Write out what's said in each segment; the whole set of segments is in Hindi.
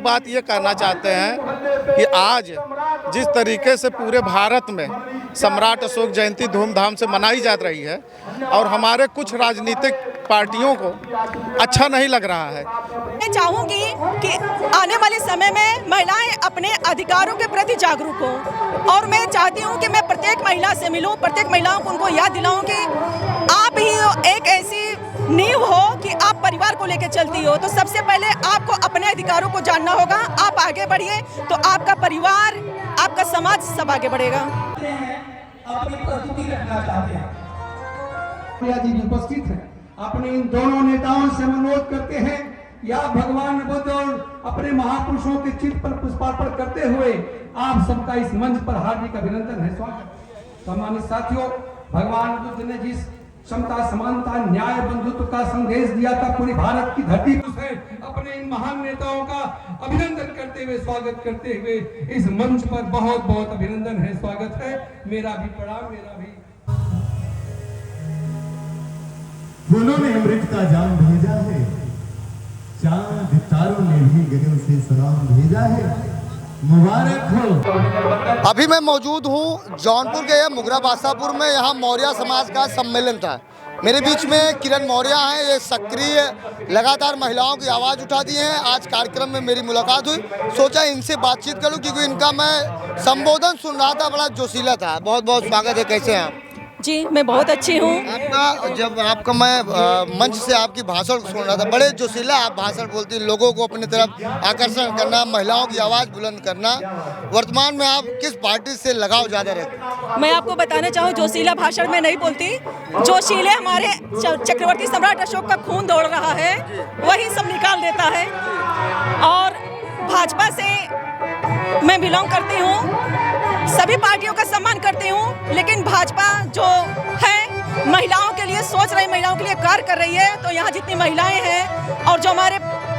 बात ये कहना चाहते हैं कि आज जिस तरीके से पूरे भारत में सम्राट अशोक जयंती धूमधाम से मनाई जा रही है और हमारे कुछ राजनीतिक पार्टियों को अच्छा नहीं लग रहा है। मैं चाहूँगी कि आने वाले समय में महिलाएं अपने अधिकारों के प्रति जागरूक हों और मैं चाहती हूँ कि मैं प्रत्येक महिला से मिलूं, प्रत्येक महिलाओं को उनको याद दिलाऊं कि आप ही एक ऐसी नींव हो कि आप परिवार को लेकर चलती हो। तो सबसे पहले आपको अपने अधिकारों को जानना होगा। आप आगे बढ़िए तो आपका परिवार, आपका समाज सब आगे बढ़ेगा। जी उपस्थित है, अपने इन दोनों नेताओं से अनुरोध करते हैं या भगवान बुद्ध और अपने महापुरुषों के चित्र पर पुष्पार्पण करते हुए आप सबका इस मंच पर हार्दिक अभिनंदन है, स्वागत। सम्मानित साथियों, भगवान बुद्ध ने जिस समता, समानता, न्याय, बंधुत्व का संदेश दिया था पूरी भारत की धरती पर, अपने इन महान नेताओं का अभिनंदन करते हुए, स्वागत करते हुए इस मंच पर बहुत बहुत अभिनंदन है, स्वागत है। मेरा भी प्रणाम, मेरा भी। फूलों ने अमृत का जाम भेजा है, चांद तारों ने भी गगन से सलाम भेजा है, मुबारक हो। अभी मैं मौजूद हूँ जौनपुर के मुगरा बादशाहपुर में। यहाँ मौर्य समाज का सम्मेलन था। मेरे बीच में किरण मौर्य हैं, ये सक्रिय लगातार महिलाओं की आवाज़ उठा दी है। आज कार्यक्रम में मेरी मुलाकात हुई, सोचा इनसे बातचीत करूँ क्योंकि इनका मैं संबोधन सुन रहा था, बड़ा जोशीला था। बहुत बहुत स्वागत है, कैसे हैं आप? जी मैं बहुत अच्छी हूँ। आपका मैं मंच से आपकी भाषण सुन रहा था, बड़े जोशीला आप भाषण बोलती हैं, लोगों को अपनी तरफ आकर्षण करना, महिलाओं की आवाज़ बुलंद करना। वर्तमान में आप किस पार्टी से लगाव ज़्यादा रखते हैं? मैं आपको बताना चाहूँ, जोशीला भाषण में नहीं बोलती। जोशीले हमारे चक्रवर्ती सम्राट अशोक का खून दौड़ रहा है, वही सब निकाल देता है। और भाजपा से मैं बिलोंग करती हूँ, सभी पार्टियों का सम्मान करती हूँ, लेकिन भाजपा जो है महिलाओं के लिए सोच रही, महिलाओं के लिए कार्य कर रही है। तो यहाँ जितनी महिलाएं हैं और जो हमारे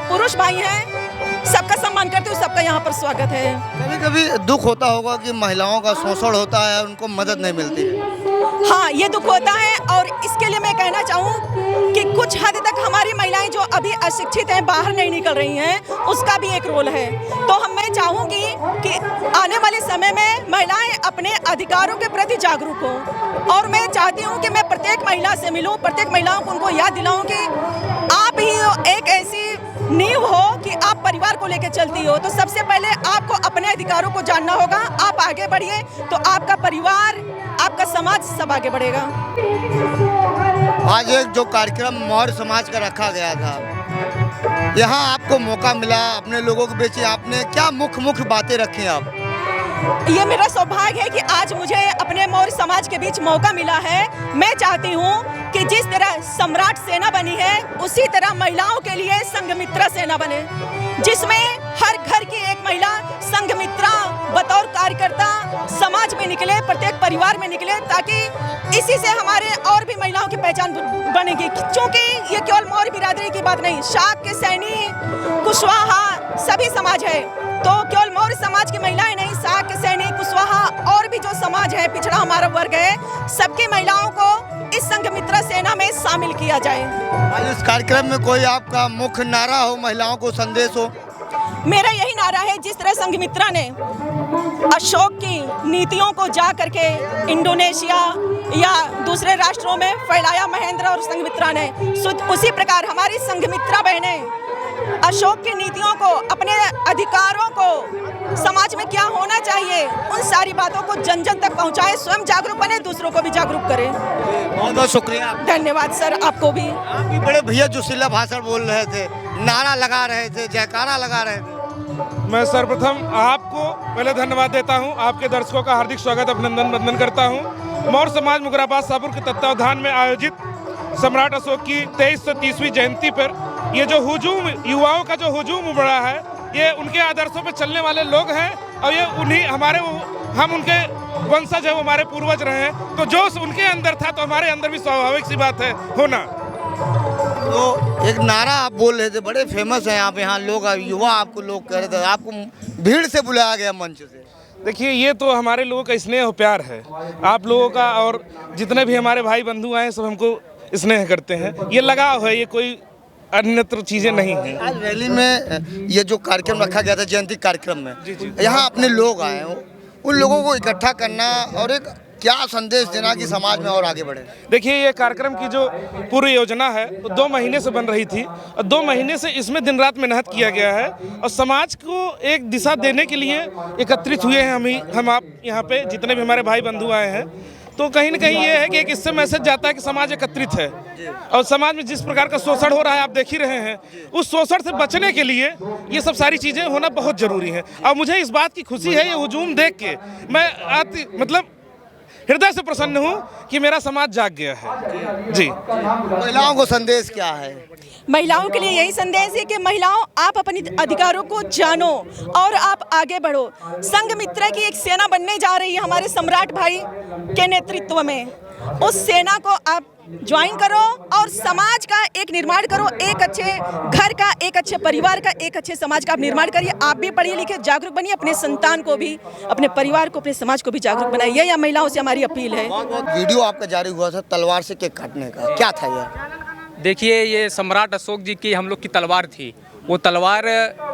पुरुष भाई हैं, सबका सम्मान करती हूँ, सबका यहाँ पर स्वागत है। कभी कभी दुख होता होगा कि महिलाओं का शोषण होता है, उनको मदद नहीं मिलती है। हाँ, ये दुख होता है और इसके लिए मैं कहना चाहूँ कि कुछ हद तक हमारी महिलाएं जो अभी अशिक्षित हैं, बाहर नहीं निकल रही हैं, उसका भी एक रोल है। तो मैं चाहूँगी कि आने वाले समय में महिलाएं अपने अधिकारों के प्रति जागरूक हों और मैं चाहती हूँ कि मैं प्रत्येक महिला से मिलूं, प्रत्येक महिलाओं को उनको याद दिलाऊं कि आप ही एक ऐसी नींव हो कि आप परिवार को लेकर चलती हो। तो सबसे पहले आपको अपने अधिकारों को जानना होगा। आप आगे बढ़िए तो आपका परिवार, आपका समाज सब आगे बढ़ेगा। आज एक जो कार्यक्रम मौर्य समाज का रखा गया था, यहाँ आपको मौका मिला अपने लोगों के बीच, आपने क्या मुख्य बातें रखी आप? ये मेरा सौभाग्य है कि आज मुझे अपने मौर्य समाज के बीच मौका मिला है। मैं चाहती हूँ कि जिस तरह सम्राट सेना बनी है, उसी तरह महिलाओं के लिए संघमित्रा सेना बने, जिसमें हर घर की एक महिला संघमित्रा बतौर कार्यकर्ता समाज में निकले, प्रत्येक परिवार में निकले, ताकि इसी से हमारे और भी महिलाओं की पहचान बनेगी। क्योंकि ये केवल मौर्य बिरादरी की बात नहीं, शाक के सैनी, कुशवाहा सभी समाज है। तो केवल मौर्य समाज की महिलाएं नहीं, शाक के सैनी, कुशवाहा और भी जो समाज है, पिछड़ा हमारा वर्ग है, सबकी महिलाओं को इस संघमित्रा सेना में शामिल किया जाए। आज इस कार्यक्रम में कोई आपका मुख्य नारा हो, महिलाओं को संदेश हो? मेरा यही नारा है, जिस तरह संघमित्रा ने अशोक की नीतियों को जा करके इंडोनेशिया या दूसरे राष्ट्रों में फैलाया महेंद्र और संघमित्रा ने, उसी प्रकार हमारी संघमित्रा बहनें अशोक की नीतियों को, अपने अधिकारों को, समाज में क्या होना चाहिए, उन सारी बातों को जन जन तक पहुंचाए, स्वयं जागरूक बने, दूसरों को भी जागरूक करें। बहुत बहुत शुक्रिया। धन्यवाद सर, आपको भी। आप भी बड़े भैया जोशीला भाषण बोल रहे थे, नारा लगा रहे थे, जयकारा लगा रहे थे। मैं सर्वप्रथम आपको पहले धन्यवाद देता हूं, आपके दर्शकों का हार्दिक स्वागत, अभिनंदन वंदन करता हूं। मौर्य समाज मुगरा बादशाहपुर के तत्वावधान में आयोजित सम्राट अशोक की 2330वीं जयंती पर ये जो हुजूम, युवाओं का जो हुजूम उमड़ा है, ये उनके आदर्शों पर चलने वाले लोग हैं और ये उन्हीं हम उनके वंशज है, वो हमारे पूर्वज रहे हैं। तो जो उनके अंदर था तो हमारे अंदर भी स्वाभाविक सी बात है होना। तो एक नारा आप बोल रहे थे, बड़े फेमस हैं आप, यहाँ लोग, युवा आपको लोग कह रहे थे, आपको भीड़ से बुलाया गया मंच से। देखिए, ये तो हमारे लोगों का स्नेह और प्यार है, आप लोगों का, और जितने भी हमारे भाई बंधु आए सब हमको स्नेह करते हैं। ये लगाव है, ये कोई अन्यत्र चीज़ें नहीं हैं। आज रैली में ये जो कार्यक्रम रखा गया था जयंती कार्यक्रम में, यहाँ अपने लोग आए हो, उन लोगों को इकट्ठा करना और एक क्या संदेश देना कि समाज में और आगे बढ़े। देखिए, ये कार्यक्रम की जो पूरी योजना है वो 2 महीने से बन रही थी और 2 महीने से इसमें दिन रात मेहनत किया गया है और समाज को एक दिशा देने के लिए एकत्रित हुए हैं हम आप यहाँ पे जितने भी हमारे भाई बंधु आए हैं। तो कहीं ना कहीं ये है कि एक इससे मैसेज जाता है कि समाज एकत्रित है और समाज में जिस प्रकार का शोषण हो रहा है आप देख ही रहे हैं, उस शोषण से बचने के लिए ये सब सारी चीज़ें होना बहुत ज़रूरी है। और मुझे इस बात की खुशी है, ये हुजूम देख के मैं हृदय से प्रसन्न हूँ कि मेरा समाज जाग गया है। जी, महिलाओं को संदेश क्या है? महिलाओं के लिए यही संदेश है कि महिलाओं, आप अपने अधिकारों को जानो और आप आगे बढ़ो। संघ मित्र की एक सेना बनने जा रही है हमारे सम्राट भाई के नेतृत्व में। उस सेना को आप ज्वाइन करो और समाज का एक निर्माण करो, एक अच्छे घर का, एक अच्छे परिवार का, एक अच्छे समाज का आप निर्माण करिए। आप भी पढ़िए लिखे जागरूक बनिए, अपने संतान को भी, अपने परिवार को, अपने समाज को भी जागरूक बनाइए। यह महिलाओं से हमारी अपील है। वीडियो आपका जारी हुआ था तलवार से केक काटने का, क्या था यह? देखिए, ये सम्राट अशोक जी की हम लोग की तलवार थी। वो तलवार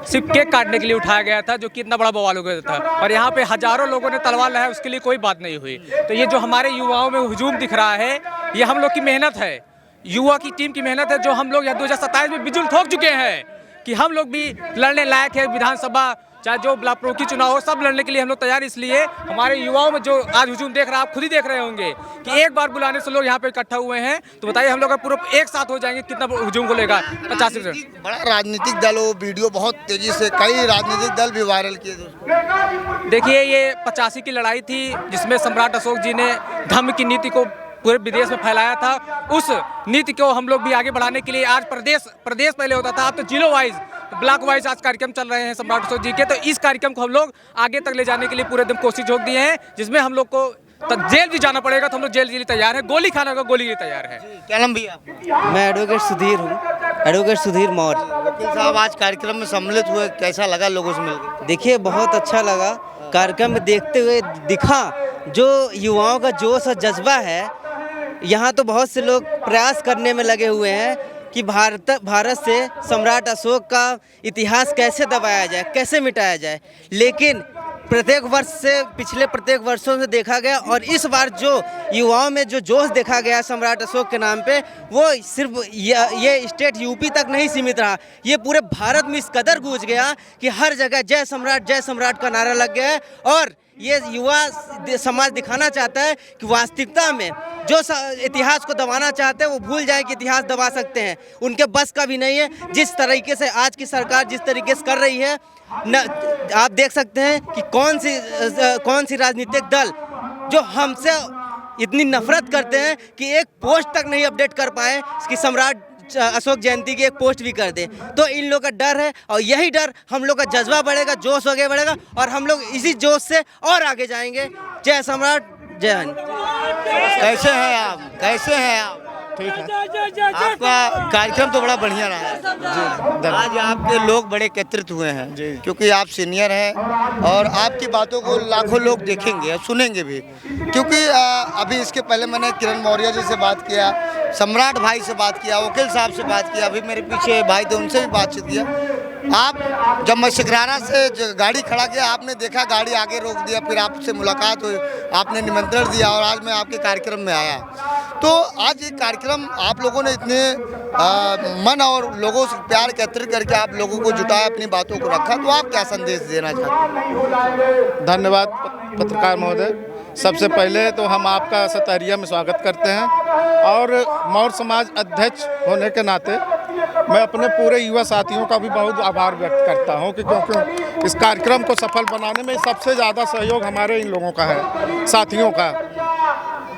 सिर्फ केक काटने के लिए उठाया गया था, जो कि इतना बड़ा बवाल हो गया था और यहाँ पे हजारों लोगों ने तलवार लाया, उसके लिए कोई बात नहीं हुई। तो ये जो हमारे युवाओं में हुजूम दिख रहा है, ये हम लोग की मेहनत है, युवा की टीम की मेहनत है, जो हम लोग यहाँ 2027 में बिजुल ठोक चुके हैं कि हम लोग भी लड़ने लायक है। विधानसभा चाहे जो ब्लॉक की चुनाव हो, सब लड़ने के लिए हम लोग तैयार। इसलिए हमारे युवाओं में जो आज हुजूम देख रहा है, आप खुद ही देख रहे होंगे कि एक बार बुलाने से लोग यहाँ पे इकट्ठा हुए हैं। तो बताइए, हम लोग पूरा एक साथ हो जाएंगे, कितना हुजूम को लेगा 50%। बड़ा राजनीतिक दल हो, वीडियो बहुत तेजी से कई राजनीतिक दल भी वायरल किए दोस्तों। देखिए, ये 85 की लड़ाई थी जिसमें सम्राट अशोक जी ने धम्म की नीति को पूरे विदेश में फैलाया था। उस नीति को हम लोग भी आगे बढ़ाने के लिए आज प्रदेश पहले होता था, अब तो जिलों वाइज, ब्लॉक वाइज आज कार्यक्रम चल रहे हैं सम्राट अशोक जी के। तो इस कार्यक्रम को हम लोग आगे तक ले जाने के लिए पूरे दिन कोशिश झोंक दिए हैं, जिसमें हम लोग को जेल भी जाना पड़ेगा तो हम लोग जेल के लिए तैयार है, गोली खाने का गोली के लिए तैयार है। क्या नाम भैया? मैं एडवोकेट सुधीर हूँ, एडवोकेट सुधीर मौर्य। वकील साहब आज कार्यक्रम में सम्मिलित हुए, कैसा लगा लोगों से मिलकर? देखिए, बहुत अच्छा लगा। कार्यक्रम में देखते हुए दिखा जो युवाओं का जोश और जज्बा है। यहाँ तो बहुत से लोग प्रयास करने में लगे हुए हैं कि भारत से सम्राट अशोक का इतिहास कैसे दबाया जाए, कैसे मिटाया जाए। लेकिन प्रत्येक वर्ष से, पिछले प्रत्येक वर्षों से देखा गया और इस बार जो युवाओं में जो जोश देखा गया सम्राट अशोक के नाम पे, वो सिर्फ ये स्टेट यूपी तक नहीं सीमित रहा, ये पूरे भारत में इस कदर गूंज गया कि हर जगह जय सम्राट का नारा लग गया है। और ये युवा समाज दिखाना चाहता है कि वास्तविकता में जो इतिहास को दबाना चाहते हैं वो भूल जाए कि इतिहास दबा सकते हैं, उनके बस का भी नहीं है। जिस तरीके से आज की सरकार जिस तरीके से कर रही है आप देख सकते हैं कि कौन सी राजनीतिक दल जो हमसे इतनी नफरत करते हैं कि एक पोस्ट तक नहीं अपडेट कर पाए कि सम्राट अशोक जयंती की एक पोस्ट भी कर दे। तो इन लोग का डर है और यही डर हम लोग का जज्बा बढ़ेगा, जोश आगे बढ़ेगा और हम लोग इसी जोश से और आगे जाएंगे। जय सम्राट, जय हिंद। कैसे हैं आप? कैसे हैं आप? ठीक है, आपका कार्यक्रम तो बड़ा बढ़िया रहा है जी। आज आपके लोग बड़े एकत्रित हुए हैं जी, क्योंकि आप सीनियर हैं और आपकी बातों को लाखों लोग देखेंगे और सुनेंगे भी। क्योंकि अभी इसके पहले मैंने किरण मौर्य जी से बात किया, सम्राट भाई से बात किया, वकील साहब से बात किया, अभी मेरे पीछे भाई थे उनसे भी बातचीत किया। आप जब मैं शिकराना से गाड़ी खड़ा किया, आपने देखा, गाड़ी आगे रोक दिया, फिर आपसे मुलाकात हुई, आपने निमंत्रण दिया और आज मैं आपके कार्यक्रम में आया। तो आज ये कार्यक्रम आप लोगों ने इतने मन और लोगों से प्यार एकत्रित करके आप लोगों को जुटाया, अपनी बातों को रखा, तो आप क्या संदेश देना चाहते हैं? धन्यवाद पत्रकार महोदय। सबसे पहले तो हम आपका सतहरिया में स्वागत करते हैं और मौर्य समाज अध्यक्ष होने के नाते मैं अपने पूरे युवा साथियों का भी बहुत आभार व्यक्त करता हूं कि क्योंकि इस कार्यक्रम को सफल बनाने में सबसे ज़्यादा सहयोग हमारे इन लोगों का है, साथियों का।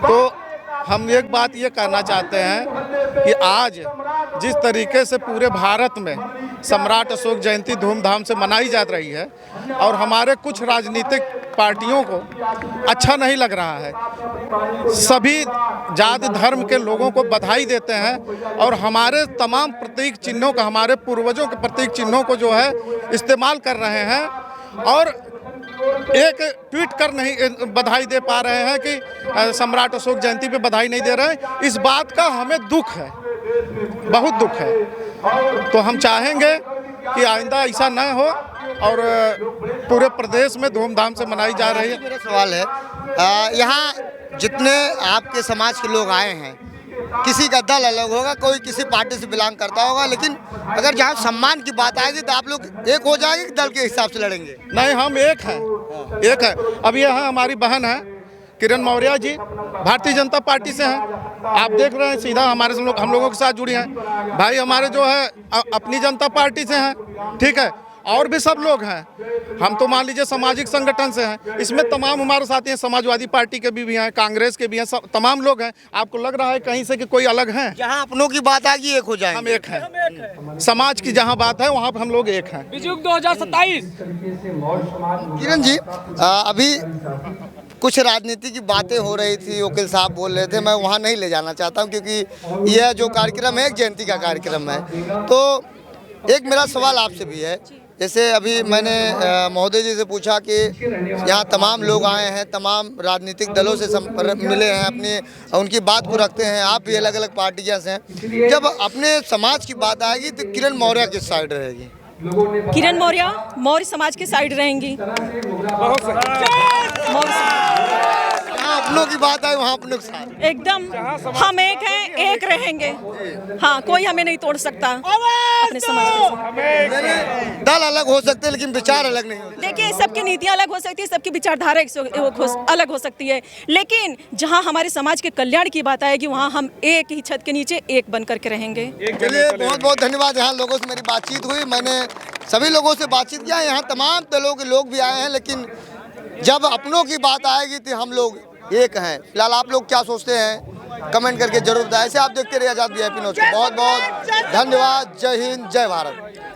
तो हम एक बात ये कहना चाहते हैं कि आज जिस तरीके से पूरे भारत में सम्राट अशोक जयंती धूमधाम से मनाई जा रही है और हमारे कुछ राजनीतिक पार्टियों को अच्छा नहीं लग रहा है, सभी जाति धर्म के लोगों को बधाई देते हैं और हमारे तमाम प्रतीक चिन्हों का, हमारे पूर्वजों के प्रतीक चिन्हों को जो है इस्तेमाल कर रहे हैं और एक ट्वीट कर नहीं बधाई दे पा रहे हैं कि सम्राट अशोक जयंती पे बधाई नहीं दे रहे हैं। इस बात का हमें दुख है बहुत दुख है। तो हम चाहेंगे कि आइंदा ऐसा न हो और पूरे प्रदेश में धूमधाम से मनाई जा रही है। मेरा सवाल है, यहाँ जितने आपके समाज के लोग आए हैं, किसी का दल अलग होगा, कोई किसी पार्टी से बिलोंग करता होगा, लेकिन अगर जहाँ सम्मान की बात आएगी तो आप लोग एक हो जाएंगे कि दल के हिसाब से लड़ेंगे? नहीं, हम एक हैं, एक है। अब यहाँ हमारी बहन है किरण मौर्य जी, भारतीय जनता पार्टी से हैं। आप देख रहे हैं सीधा हमारे हम लोगों के साथ जुड़ी हैं। भाई हमारे जो है अपनी जनता पार्टी से हैं, ठीक है, और भी सब लोग हैं। हम तो मान लीजिए सामाजिक संगठन से हैं, इसमें तमाम हमारे साथी हैं, समाजवादी पार्टी के भी हैं, कांग्रेस के भी हैं, सब तमाम लोग हैं। आपको लग रहा है कहीं से कि कोई अलग हैं? जहाँ अपनों की बात आएगी एक हो जाएंगे। हम एक हैं। समाज की जहाँ बात है वहाँ पर हम लोग एक हैं। बिजुक 2027। किरण जी, अभी कुछ राजनीति की बातें हो रही थी, वकील साहब बोल रहे थे, मैं वहाँ नहीं ले जाना चाहता हूँ क्योंकि यह जो कार्यक्रम है एक जयंती का कार्यक्रम है। तो एक मेरा सवाल आपसे भी है, जैसे अभी मैंने महोदय जी से पूछा कि यहाँ तमाम लोग आए हैं, तमाम राजनीतिक दलों से मिले हैं, अपनी उनकी बात को रखते हैं, आप भी अलग अलग पार्टियाँ से हैं। जब अपने समाज की बात आएगी तो किरण मौर्य किस साइड रहेगी? किरण मौर्य मौर्य समाज की साइड रहेंगी। जहाँ अपनों की बात आए वहाँ अपनों के साथ एकदम हम एक हैं, एक रहेंगे। हाँ, कोई हमें नहीं तोड़ सकता अपने समाज के। दल अलग हो सकते हैं लेकिन विचार अलग नहीं होते। देखिए, सबकी नीतियाँ अलग हो सकती है, सबकी विचारधारा अलग हो सकती है, लेकिन जहाँ हमारे समाज के कल्याण की बात आएगी वहाँ हम एक ही छत के नीचे एक बन करके रहेंगे। चलिए, बहुत बहुत धन्यवाद। यहाँ लोगों से मेरी बातचीत हुई, मैंने सभी लोगों से बातचीत किया। यहाँ तमाम दलों के लोग भी आए हैं, लेकिन जब अपनों की बात आएगी तो हम लोग एक हैं। फिलहाल आप लोग क्या सोचते हैं कमेंट करके जरूर बताएं। ऐसे आप देखते रहिए आज़ाद VIP न्यूज़ को। बहुत बहुत धन्यवाद। जय हिंद, जय भारत।